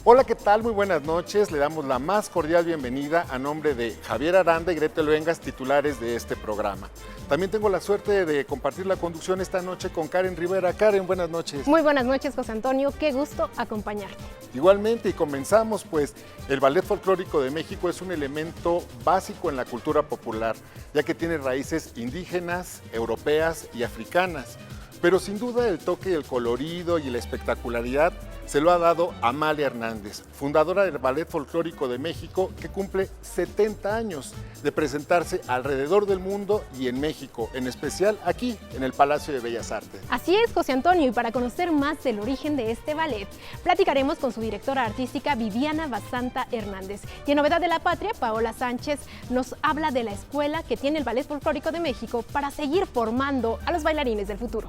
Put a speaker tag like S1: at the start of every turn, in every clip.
S1: Hola, ¿qué tal? Muy buenas noches. Le damos la más cordial bienvenida a nombre de Javier Aranda y Gretel Luengas, titulares de este programa. También tengo la suerte de compartir la conducción esta noche con Karen Rivera. Karen, buenas noches.
S2: Muy buenas noches, José Antonio. Qué gusto acompañarte.
S1: Igualmente, y comenzamos, pues el Ballet Folclórico de México es un elemento básico en la cultura popular, ya que tiene raíces indígenas, europeas y africanas. Pero sin duda el toque, el colorido y la espectacularidad se lo ha dado Amalia Hernández, fundadora del Ballet Folclórico de México, que cumple 70 años de presentarse alrededor del mundo y en México, en especial aquí, en el Palacio de Bellas Artes.
S2: Así es, José Antonio, y para conocer más del origen de este ballet, platicaremos con su directora artística Viviana Basanta Hernández. Y en Novedad de la Patria, Paola Sánchez nos habla de la escuela que tiene el Ballet Folclórico de México para seguir formando a los bailarines del futuro.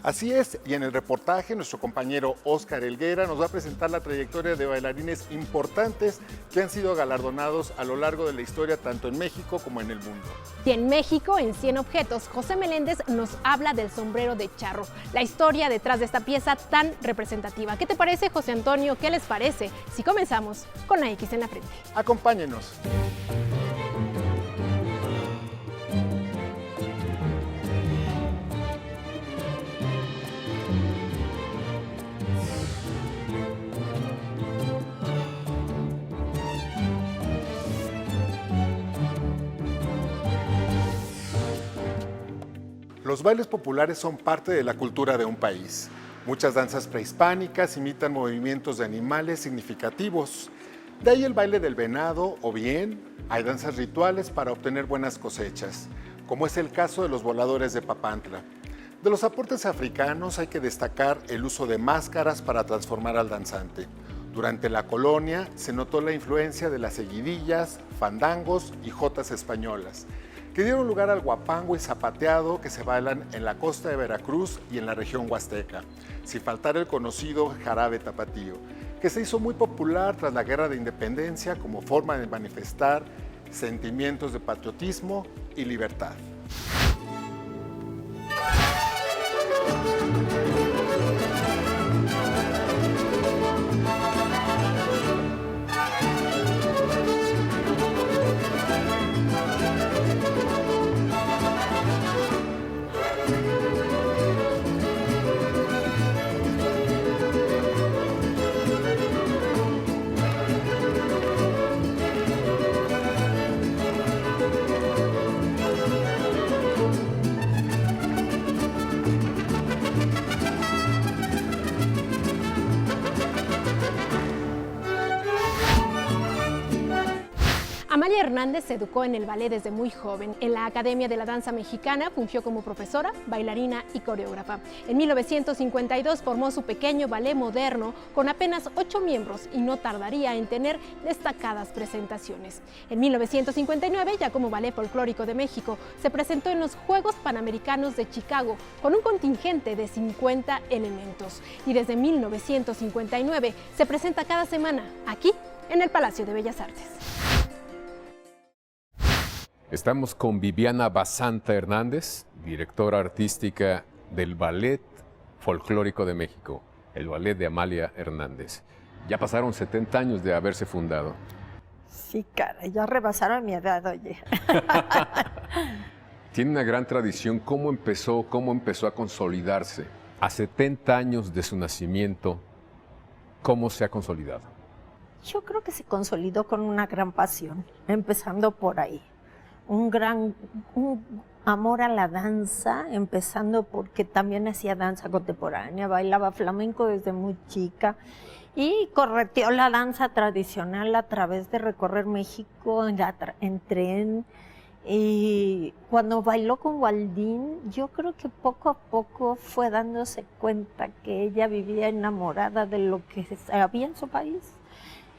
S1: Así es, y en el reportaje nuestro compañero Óscar Helguera nos va a presentar la trayectoria de bailarines importantes que han sido galardonados a lo largo de la historia tanto en México como en el mundo.
S2: Y en México, en 100 objetos, José Meléndez nos habla del sombrero de charro, la historia detrás de esta pieza tan representativa. ¿Qué te parece, José Antonio? ¿Qué les parece si comenzamos con la X en la frente?
S1: Acompáñenos. Los bailes populares son parte de la cultura de un país. Muchas danzas prehispánicas imitan movimientos de animales significativos. De ahí el baile del venado, o bien hay danzas rituales para obtener buenas cosechas, como es el caso de los voladores de Papantla. De los aportes africanos hay que destacar el uso de máscaras para transformar al danzante. Durante la colonia se notó la influencia de las seguidillas, fandangos y jotas españolas, que dieron lugar al guapango y zapateado que se bailan en la costa de Veracruz y en la región huasteca, sin faltar el conocido jarabe tapatío, que se hizo muy popular tras la Guerra de Independencia como forma de manifestar sentimientos de patriotismo y libertad.
S2: Amalia Hernández se educó en el ballet desde muy joven. En la Academia de la Danza Mexicana fungió como profesora, bailarina y coreógrafa. En 1952 formó su pequeño ballet moderno con apenas 8 miembros y no tardaría en tener destacadas presentaciones. En 1959, ya como Ballet Folclórico de México, se presentó en los Juegos Panamericanos de Chicago con un contingente de 50 elementos. Y desde 1959 se presenta cada semana aquí en el Palacio de Bellas Artes.
S3: Estamos con Viviana Basanta Hernández, directora artística del Ballet Folclórico de México, el ballet de Amalia Hernández. Ya pasaron 70 años de haberse fundado.
S4: Sí, cara, ya rebasaron mi edad, oye.
S3: Tiene una gran tradición. ¿Cómo empezó a consolidarse? A 70 años de su nacimiento, ¿cómo se ha consolidado?
S4: Yo creo que se consolidó con una gran pasión, empezando por ahí. Un amor a la danza, empezando porque también hacía danza contemporánea, bailaba flamenco desde muy chica y correteó la danza tradicional a través de recorrer México en tren. Y cuando bailó con Waldín, yo creo que poco a poco fue dándose cuenta que ella vivía enamorada de lo que había en su país.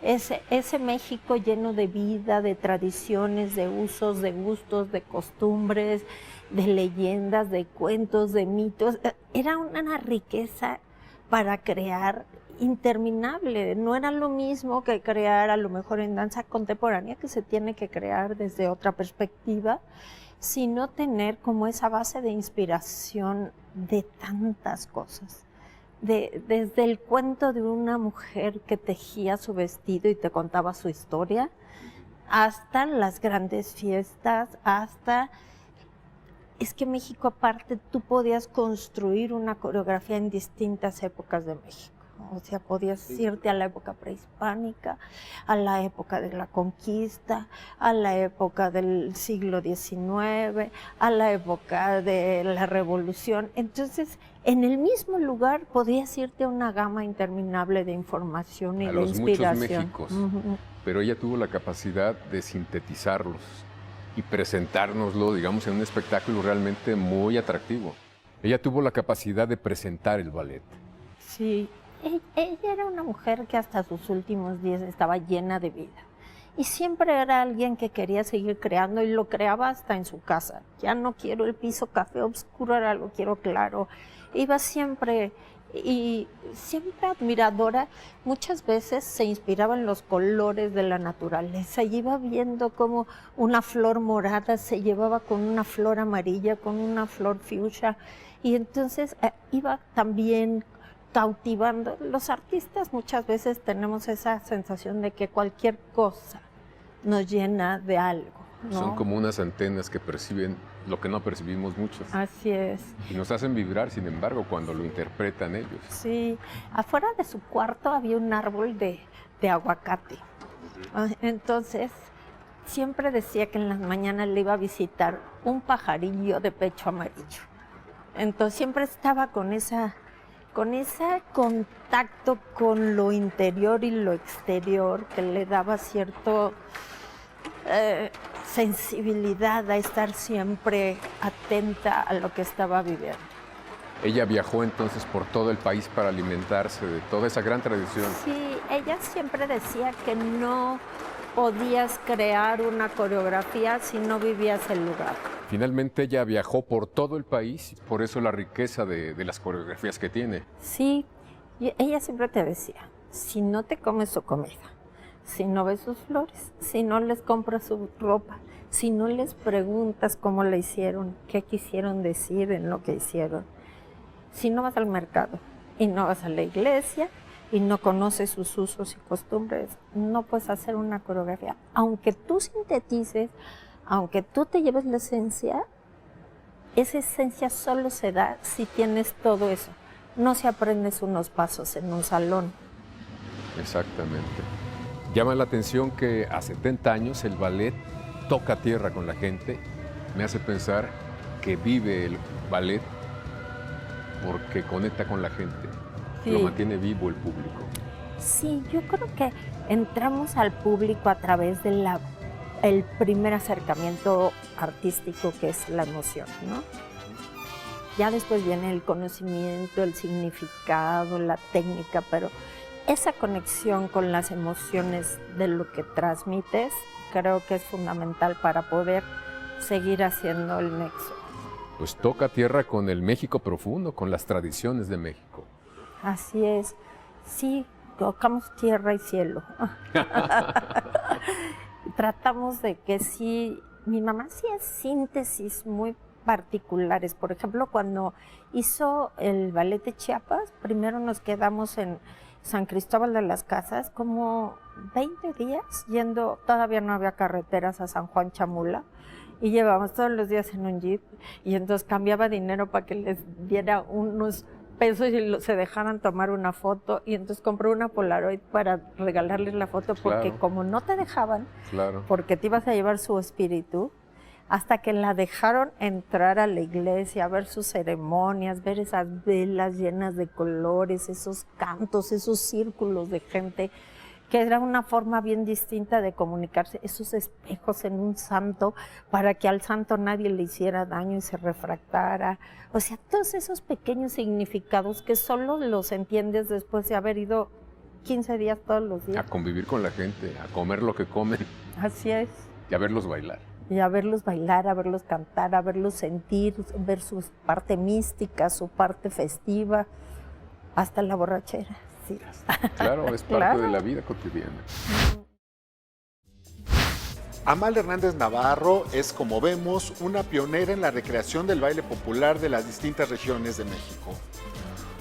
S4: Ese México lleno de vida, de tradiciones, de usos, de gustos, de costumbres, de leyendas, de cuentos, de mitos. Era una riqueza para crear interminable. No era lo mismo que crear a lo mejor en danza contemporánea, que se tiene que crear desde otra perspectiva, sino tener como esa base de inspiración de tantas cosas. desde el cuento de una mujer que tejía su vestido y te contaba su historia, hasta las grandes fiestas, hasta... Es que México, aparte, tú podías construir una coreografía en distintas épocas de México. O sea, podías irte a la época prehispánica, a la época de la conquista, a la época del siglo XIX, a la época de la Revolución. Entonces, en el mismo lugar podías irte a una gama interminable de información y
S3: A
S4: de
S3: los muchos
S4: inspiración.
S3: Méxicos. Pero ella tuvo la capacidad de sintetizarlos y presentárnoslo, digamos, en un espectáculo realmente muy atractivo. Ella tuvo la capacidad de presentar el ballet.
S4: Sí, ella era una mujer que hasta sus últimos días estaba llena de vida. Y siempre era alguien que quería seguir creando y lo creaba hasta en su casa. Ya no quiero el piso café oscuro, ahora lo quiero claro. Iba siempre, y siempre admiradora, muchas veces se inspiraba en los colores de la naturaleza. Y iba viendo cómo una flor morada se llevaba con una flor amarilla, con una flor fuchsia. Y entonces iba también cautivando. Los artistas muchas veces tenemos esa sensación de que cualquier cosa nos llena de algo, ¿no?
S3: Son como unas antenas que perciben lo que no percibimos muchos.
S4: Así es.
S3: Y nos hacen vibrar, sin embargo, cuando lo interpretan ellos.
S4: Sí, afuera de su cuarto había un árbol de aguacate. Entonces, siempre decía que en las mañanas le iba a visitar un pajarillo de pecho amarillo. Entonces, siempre estaba con ese contacto con lo interior y lo exterior que le daba cierto sensibilidad a estar siempre atenta a lo que estaba viviendo.
S3: Ella viajó entonces por todo el país para alimentarse de toda esa gran tradición.
S4: Sí, ella siempre decía que no podías crear una coreografía si no vivías el lugar.
S3: Finalmente ella viajó por todo el país, por eso la riqueza de las coreografías que tiene.
S4: Sí, y ella siempre te decía, si no te comes su comida, si no ves sus flores, si no les compras su ropa, si no les preguntas cómo la hicieron, qué quisieron decir en lo que hicieron, si no vas al mercado y no vas a la iglesia y no conoces sus usos y costumbres, no puedes hacer una coreografía. Aunque tú sintetices, aunque tú te lleves la esencia, esa esencia solo se da si tienes todo eso. No si aprendes unos pasos en un salón.
S3: Exactamente. Llama la atención que a 70 años el ballet toca tierra con la gente. Me hace pensar que vive el ballet porque conecta con la gente,
S4: Sí.
S3: lo mantiene vivo el público.
S4: Sí, yo creo que entramos al público a través de el primer acercamiento artístico, que es la emoción, ¿no? Ya después viene el conocimiento, el significado, la técnica, pero esa conexión con las emociones de lo que transmites creo que es fundamental para poder seguir haciendo el nexo.
S3: Pues toca tierra con el México profundo, con las tradiciones de México.
S4: Así es, sí, tocamos tierra y cielo. Tratamos de que sí, mi mamá hacía síntesis muy particulares. Por ejemplo, cuando hizo el ballet de Chiapas, primero nos quedamos en San Cristóbal de las Casas como 20 días yendo, todavía no había carreteras, a San Juan Chamula, y llevábamos todos los días en un jeep, y entonces cambiaba dinero para que les diera unos pesos y se dejaran tomar una foto, y entonces compré una Polaroid para regalarles la foto, porque
S3: Claro.
S4: como no te dejaban,
S3: Claro.
S4: porque te ibas a llevar su espíritu, hasta que la dejaron entrar a la iglesia, a ver sus ceremonias, ver esas velas llenas de colores, esos cantos, esos círculos de gente, que era una forma bien distinta de comunicarse, esos espejos en un santo, para que al santo nadie le hiciera daño y se refractara. O sea, todos esos pequeños significados que solo los entiendes después de haber ido 15 días todos los días.
S3: A convivir con la gente, a comer lo que comen
S4: Así es.
S3: y a verlos bailar.
S4: Y a verlos bailar, a verlos cantar, a verlos sentir, ver su parte mística, su parte festiva, hasta la borrachera. Sí.
S3: Claro, es parte
S4: Claro.
S3: de la vida cotidiana.
S1: Amalia Hernández Navarro es, como vemos, una pionera en la recreación del baile popular de las distintas regiones de México.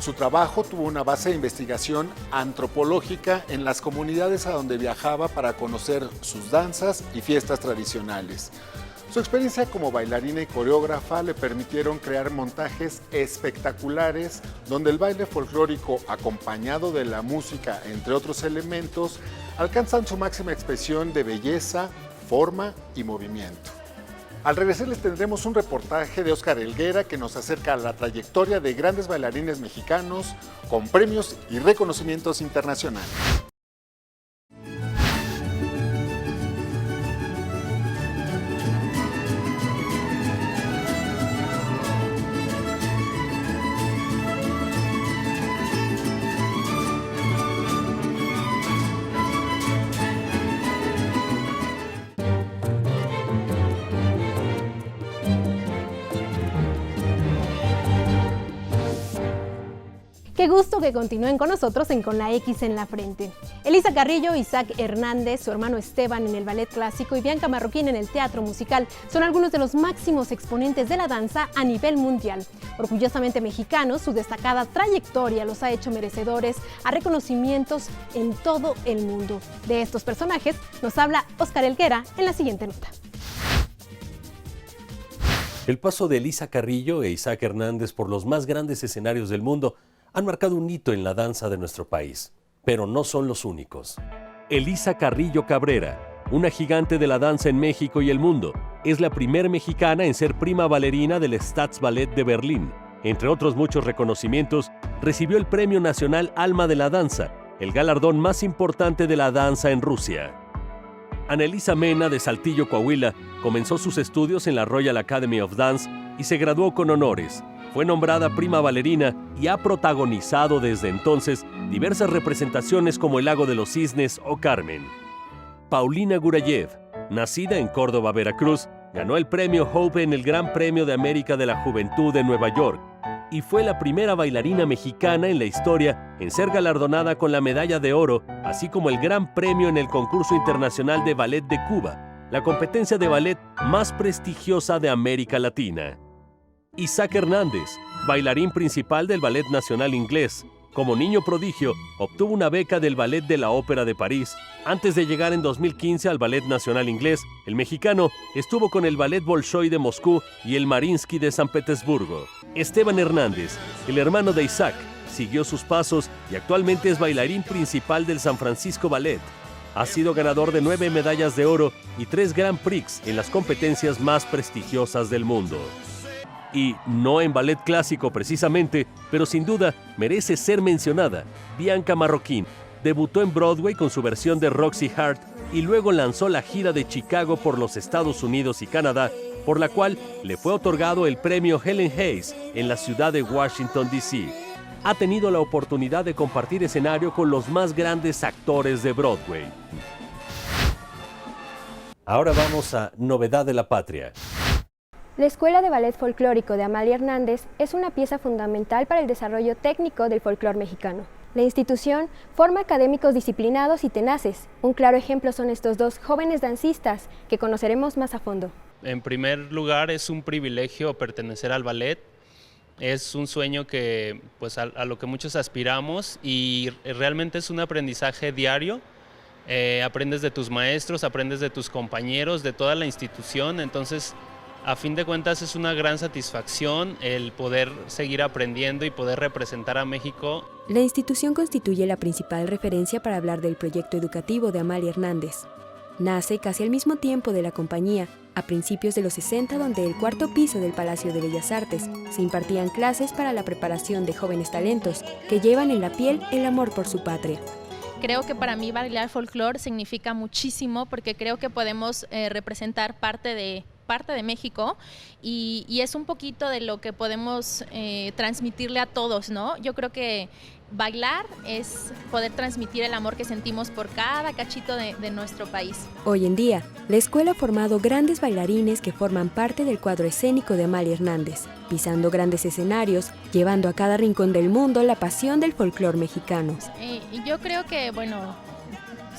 S1: Su trabajo tuvo una base de investigación antropológica en las comunidades a donde viajaba para conocer sus danzas y fiestas tradicionales. Su experiencia como bailarina y coreógrafa le permitieron crear montajes espectaculares donde el baile folclórico, acompañado de la música, entre otros elementos, alcanzan su máxima expresión de belleza, forma y movimiento. Al regresar les tendremos un reportaje de Óscar Helguera que nos acerca a la trayectoria de grandes bailarines mexicanos con premios y reconocimientos internacionales.
S2: Qué gusto que continúen con nosotros en Con la X en la Frente. Elisa Carrillo, Isaac Hernández, su hermano Esteban en el ballet clásico y Bianca Marroquín en el teatro musical son algunos de los máximos exponentes de la danza a nivel mundial. Orgullosamente mexicanos, su destacada trayectoria los ha hecho merecedores a reconocimientos en todo el mundo. De estos personajes nos habla Óscar Helguera en la siguiente nota.
S5: El paso de Elisa Carrillo e Isaac Hernández por los más grandes escenarios del mundo han marcado un hito en la danza de nuestro país, pero no son los únicos. Elisa Carrillo Cabrera, una gigante de la danza en México y el mundo, es la primer mexicana en ser prima bailarina del Staatsballett de Berlín. Entre otros muchos reconocimientos, recibió el Premio Nacional Alma de la Danza, el galardón más importante de la danza en Rusia. Annelisa Mena, de Saltillo, Coahuila, comenzó sus estudios en la Royal Academy of Dance y se graduó con honores. Fue nombrada prima bailarina y ha protagonizado desde entonces diversas representaciones como El Lago de los Cisnes o Carmen. Paulina Gurayev, nacida en Córdoba, Veracruz, ganó el premio Hope en el Gran Premio de América de la Juventud de Nueva York y fue la primera bailarina mexicana en la historia en ser galardonada con la medalla de oro, así como el Gran Premio en el Concurso Internacional de Ballet de Cuba, la competencia de ballet más prestigiosa de América Latina. Isaac Hernández, bailarín principal del Ballet Nacional Inglés. Como niño prodigio, obtuvo una beca del Ballet de la Ópera de París. Antes de llegar en 2015 al Ballet Nacional Inglés, el mexicano estuvo con el Ballet Bolshoi de Moscú y el Mariinsky de San Petersburgo. Esteban Hernández, el hermano de Isaac, siguió sus pasos y actualmente es bailarín principal del San Francisco Ballet. Ha sido ganador de 9 medallas de oro y 3 Grand Prix en las competencias más prestigiosas del mundo. Y no en ballet clásico precisamente, pero sin duda merece ser mencionada, Bianca Marroquín. Debutó en Broadway con su versión de Roxy Hart y luego lanzó la gira de Chicago por los Estados Unidos y Canadá, por la cual le fue otorgado el premio Helen Hayes en la ciudad de Washington, D.C. Ha tenido la oportunidad de compartir escenario con los más grandes actores de Broadway. Ahora vamos a Novedad de la Patria.
S6: La Escuela de Ballet Folclórico de Amalia Hernández es una pieza fundamental para el desarrollo técnico del folclore mexicano. La institución forma académicos disciplinados y tenaces. Un claro ejemplo son estos dos jóvenes danzistas que conoceremos más a fondo.
S7: En primer lugar, es un privilegio pertenecer al ballet. Es un sueño que, pues, a lo que muchos aspiramos y realmente es un aprendizaje diario. Aprendes de tus maestros, aprendes de tus compañeros, de toda la institución, entonces a fin de cuentas es una gran satisfacción el poder seguir aprendiendo y poder representar a México.
S8: La institución constituye la principal referencia para hablar del proyecto educativo de Amalia Hernández. Nace casi al mismo tiempo de la compañía, a principios de los 60, donde el cuarto piso del Palacio de Bellas Artes se impartían clases para la preparación de jóvenes talentos que llevan en la piel el amor por su patria.
S9: Creo que para mí bailar folclore significa muchísimo porque creo que podemos representar parte de México y es un poquito de lo que podemos transmitirle a todos, ¿no? Yo creo que bailar es poder transmitir el amor que sentimos por cada cachito de nuestro país.
S8: Hoy en día, la escuela ha formado grandes bailarines que forman parte del cuadro escénico de Amalia Hernández, pisando grandes escenarios, llevando a cada rincón del mundo la pasión del folclore mexicano.
S9: Yo creo que,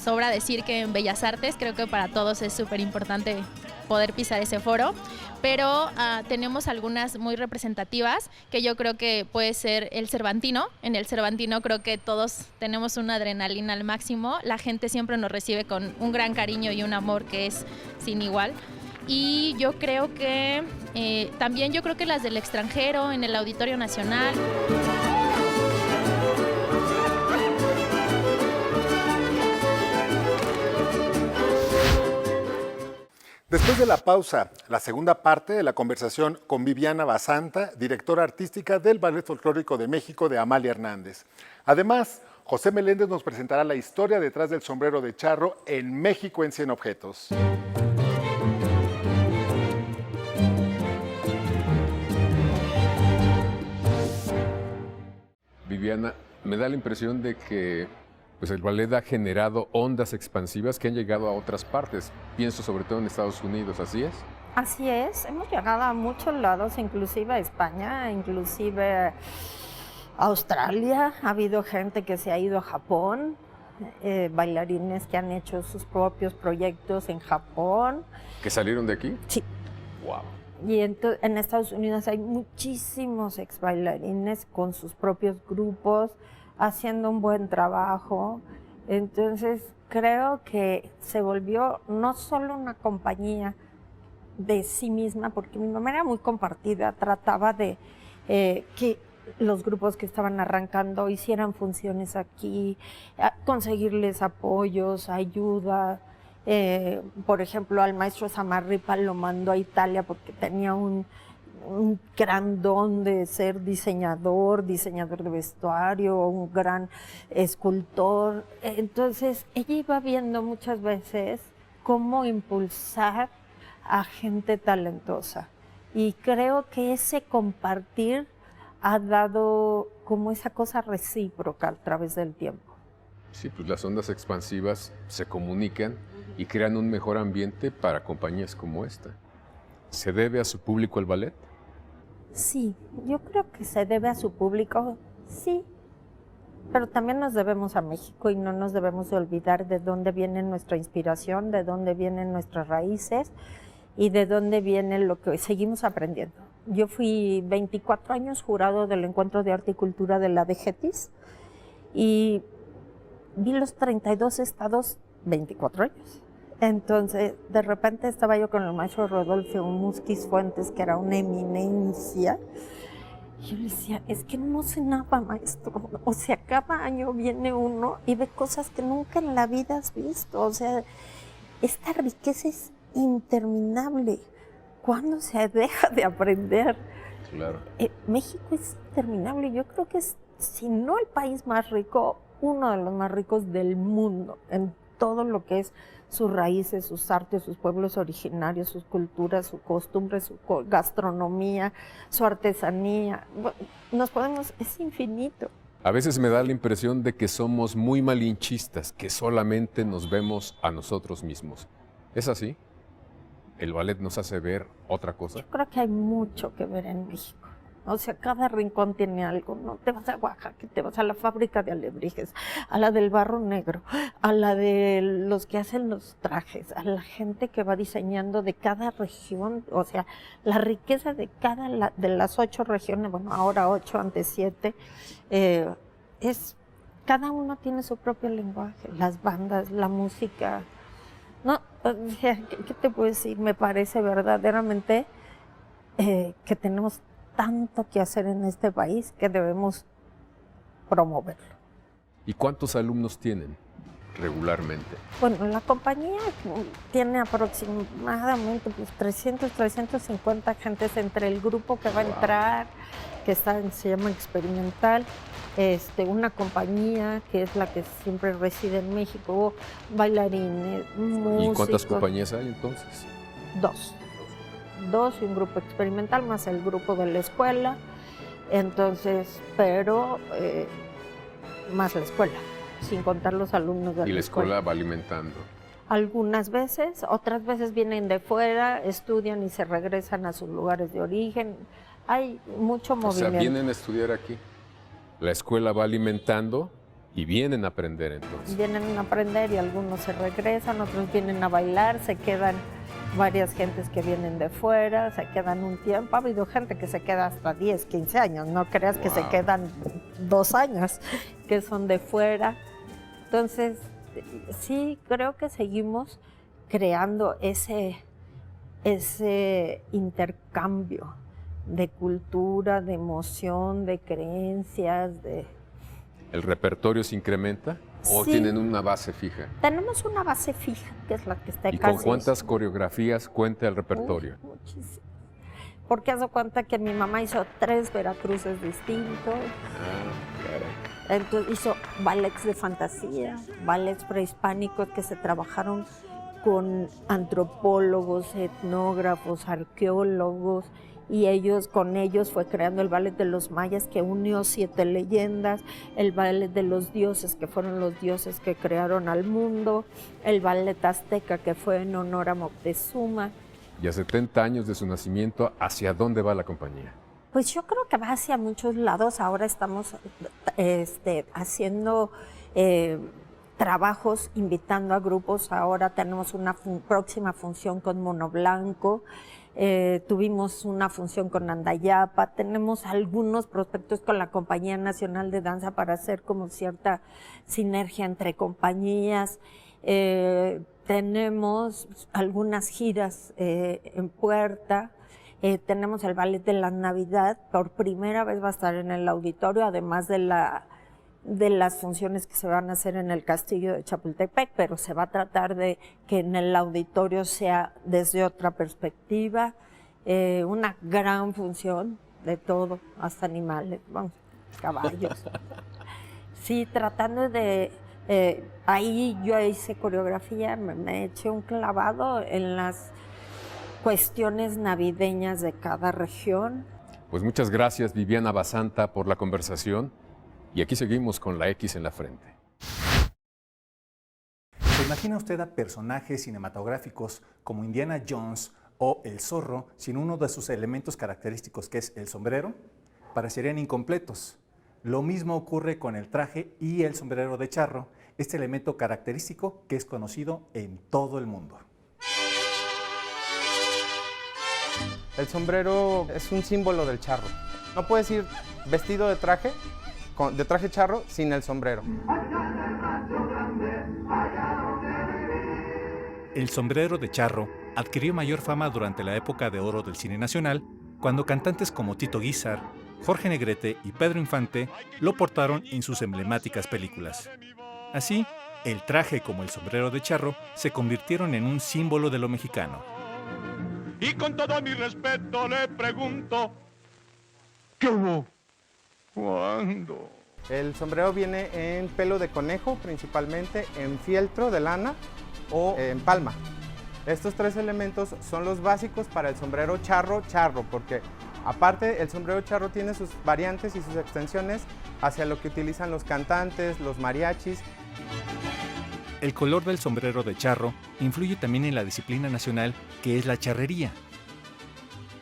S9: sobra decir que en Bellas Artes creo que para todos es súper importante poder pisar ese foro, pero tenemos algunas muy representativas que yo creo que puede ser el Cervantino. En el Cervantino creo que todos tenemos una adrenalina al máximo, la gente siempre nos recibe con un gran cariño y un amor que es sin igual. Y yo creo que también yo creo que las del extranjero, en el Auditorio Nacional.
S1: Después de la pausa, la segunda parte de la conversación con Viviana Basanta, directora artística del Ballet Folclórico de México de Amalia Hernández. Además, José Meléndez nos presentará la historia detrás del sombrero de charro en México en 100 objetos.
S3: Viviana, me da la impresión de que pues el ballet ha generado ondas expansivas que han llegado a otras partes. Pienso sobre todo en Estados Unidos, ¿así es?
S4: Así es, hemos llegado a muchos lados, inclusive a España, inclusive a Australia. Ha habido gente que se ha ido a Japón, bailarines que han hecho sus propios proyectos en Japón.
S3: ¿Que salieron de aquí?
S4: Sí.
S3: Wow.
S4: Y en Estados Unidos hay muchísimos ex bailarines con sus propios grupos, haciendo un buen trabajo. Entonces creo que se volvió no solo una compañía de sí misma, porque mi mamá era muy compartida, trataba de que los grupos que estaban arrancando hicieran funciones aquí, conseguirles apoyos, ayuda. Por ejemplo, al maestro Samarripa lo mandó a Italia porque tenía un gran don de ser diseñador de vestuario, un gran escultor. Entonces, ella iba viendo muchas veces cómo impulsar a gente talentosa. Y creo que ese compartir ha dado como esa cosa recíproca a través del tiempo.
S3: Sí, pues las ondas expansivas se comunican y crean un mejor ambiente para compañías como esta. ¿Se debe a su público el ballet?
S4: Sí, yo creo que se debe a su público, sí, pero también nos debemos a México y no nos debemos de olvidar de dónde viene nuestra inspiración, de dónde vienen nuestras raíces y de dónde viene lo que seguimos aprendiendo. Yo fui 24 años jurado del Encuentro de Arte y Cultura de la DGETIS y vi los 32 estados 24 años. Entonces, de repente estaba yo con el maestro Rodolfo Musquiz Fuentes, que era una eminencia, y yo le decía, es que no sé nada, maestro. O sea, cada año viene uno y ve cosas que nunca en la vida has visto. O sea, esta riqueza es interminable. ¿Cuándo se deja de aprender?
S3: Claro.
S4: México es interminable. Yo creo que es, si no el país más rico, uno de los más ricos del mundo, en todo lo que es sus raíces, sus artes, sus pueblos originarios, sus culturas, su costumbre, su gastronomía, su artesanía. Es infinito.
S3: A veces me da la impresión de que somos muy malinchistas, que solamente nos vemos a nosotros mismos. ¿Es así? ¿El ballet nos hace ver otra cosa?
S4: Yo creo que hay mucho que ver en México. O sea, cada rincón tiene algo, ¿no? Te vas a Oaxaca, te vas a la fábrica de alebrijes, a la del barro negro, a la de los que hacen los trajes, a la gente que va diseñando de cada región. O sea, la riqueza de de las 8 regiones, bueno, ahora 8, antes 7, cada uno tiene su propio lenguaje, las bandas, la música. No, o sea, ¿qué te puedo decir? Me parece verdaderamente que tenemos tanto que hacer en este país que debemos promoverlo.
S3: ¿Y cuántos alumnos tienen regularmente?
S4: Bueno, la compañía tiene aproximadamente 300, 350 gentes entre el grupo que va a entrar, que se llama Experimental, una compañía que es la que siempre reside en México, bailarines, músicos.
S3: ¿Y cuántas compañías hay entonces?
S4: 2 y un grupo experimental más el grupo de la escuela, entonces, pero más la escuela, sin contar los alumnos de la escuela.
S3: ¿Y la escuela va alimentando?
S4: Algunas veces, otras veces vienen de fuera, estudian y se regresan a sus lugares de origen. Hay mucho movimiento.
S3: O sea, vienen a estudiar aquí. La escuela va alimentando y vienen a aprender entonces.
S4: Vienen a aprender y algunos se regresan, otros vienen a bailar, se quedan varias gentes que vienen de fuera, se quedan un tiempo. Ha habido gente que se queda hasta 10, 15 años, no creas que se quedan 2 años, que son de fuera. Entonces, sí, creo que seguimos creando ese intercambio de cultura, de emoción, de creencias.
S3: ¿El repertorio se incrementa o
S4: Sí.
S3: tienen una base fija?
S4: Tenemos una base fija, que es la que está
S3: ¿Y
S4: casi...
S3: con cuántas coreografías cuenta el repertorio?
S4: Muchísimas. Porque haz de cuenta que mi mamá hizo 3 Veracruces distintos. Entonces hizo ballets de fantasía, ballets prehispánicos que se trabajaron con antropólogos, etnógrafos, arqueólogos, y con ellos fue creando el ballet de los mayas, que unió 7 leyendas, el ballet de los dioses, que fueron los dioses que crearon al mundo, el ballet azteca, que fue en honor a Moctezuma.
S3: Y a 70 años de su nacimiento, ¿hacia dónde va la compañía?
S4: Pues yo creo que va hacia muchos lados. Ahora estamos haciendo trabajos, invitando a grupos. Ahora tenemos una próxima función con Mono Blanco. Tuvimos una función con Andayapa. Tenemos algunos prospectos con la Compañía Nacional de Danza para hacer como cierta sinergia entre compañías. Tenemos algunas giras en puerta. Tenemos el Ballet de la Navidad, por primera vez va a estar en el auditorio, además de las funciones que se van a hacer en el Castillo de Chapultepec, pero se va a tratar de que en el auditorio sea desde otra perspectiva, una gran función de todo, hasta animales, vamos, caballos. Sí, tratando de... ahí yo hice coreografía, me eché un clavado en las cuestiones navideñas de cada región.
S3: Pues muchas gracias, Viviana Basanta, por la conversación. Y aquí seguimos con la X en la frente.
S10: ¿Se imagina usted a personajes cinematográficos como Indiana Jones o El Zorro sin uno de sus elementos característicos, que es el sombrero? Parecerían incompletos. Lo mismo ocurre con el traje y el sombrero de charro, este elemento característico que es conocido en todo el mundo.
S11: El sombrero es un símbolo del charro. No puedes ir vestido de traje charro sin el sombrero.
S10: El sombrero de charro adquirió mayor fama durante la época de oro del cine nacional, cuando cantantes como Tito Guízar, Jorge Negrete y Pedro Infante lo portaron en sus emblemáticas películas. Así, el traje como el sombrero de charro se convirtieron en un símbolo de lo mexicano.
S12: Y con todo mi respeto le pregunto, ¿qué hubo? ¿Cuándo?
S11: El sombrero viene en pelo de conejo, principalmente en fieltro de lana o en palma. Estos 3 elementos son los básicos para el sombrero charro, porque aparte el sombrero charro tiene sus variantes y sus extensiones hacia lo que utilizan los cantantes, los mariachis.
S10: El color del sombrero de charro influye también en la disciplina nacional, que es la charrería.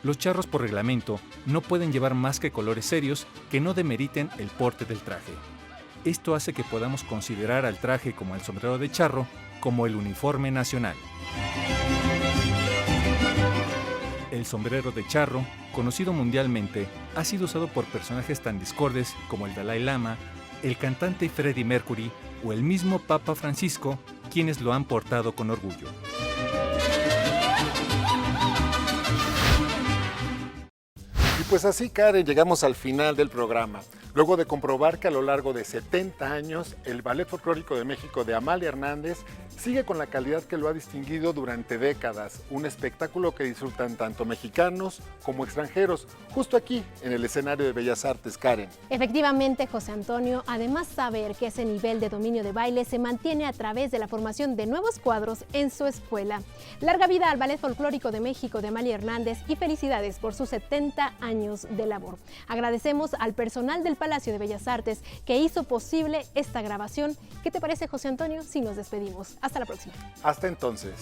S10: Los charros por reglamento no pueden llevar más que colores serios que no demeriten el porte del traje. Esto hace que podamos considerar al traje como el sombrero de charro como el uniforme nacional. El sombrero de charro, conocido mundialmente, ha sido usado por personajes tan discordes como el Dalai Lama, el cantante Freddie Mercury o el mismo Papa Francisco, quienes lo han portado con orgullo.
S1: Y pues así, Karen, llegamos al final del programa. Luego de comprobar que a lo largo de 70 años, el Ballet Folclórico de México de Amalia Hernández sigue con la calidad que lo ha distinguido durante décadas. Un espectáculo que disfrutan tanto mexicanos como extranjeros, justo aquí, en el escenario de Bellas Artes, Karen.
S2: Efectivamente, José Antonio, además saber que ese nivel de dominio de baile se mantiene a través de la formación de nuevos cuadros en su escuela. Larga vida al Ballet Folclórico de México de Amalia Hernández y felicidades por sus 70 años de labor. Agradecemos al personal del Palacio de Bellas Artes que hizo posible esta grabación. ¿Qué te parece, José Antonio, si nos despedimos? Hasta la próxima.
S1: Hasta entonces.